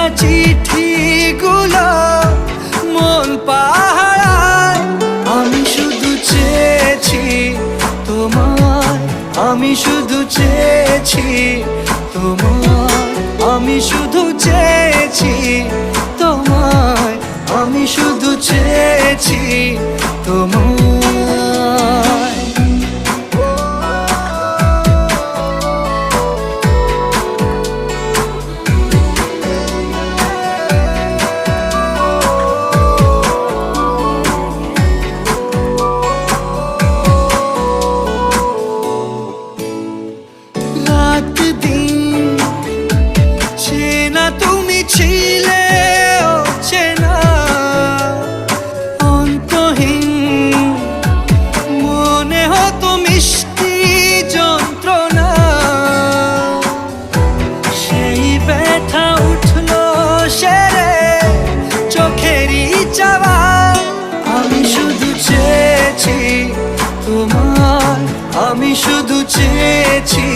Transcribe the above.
লেখা চিঠিগুলো মন পাহারায়। আমি শুধু চেয়েছি তোমায়, আমি শুধু চেয়েছি তোমায়, আমি শুধু চেয়েছি তোমায়, আমি শুধু চেয়েছি তোমায়। রাত দিন চেনা তুমি ছিলে চেনা, অন্তহীন মনে হতো মিষ্টি যন্ত্রণা। সেই ব্যথা উঠলো সেরে চোখেরই চাওয়া। আমি শুধু চেয়েছি তোমার, আমি শুধু চেয়েছি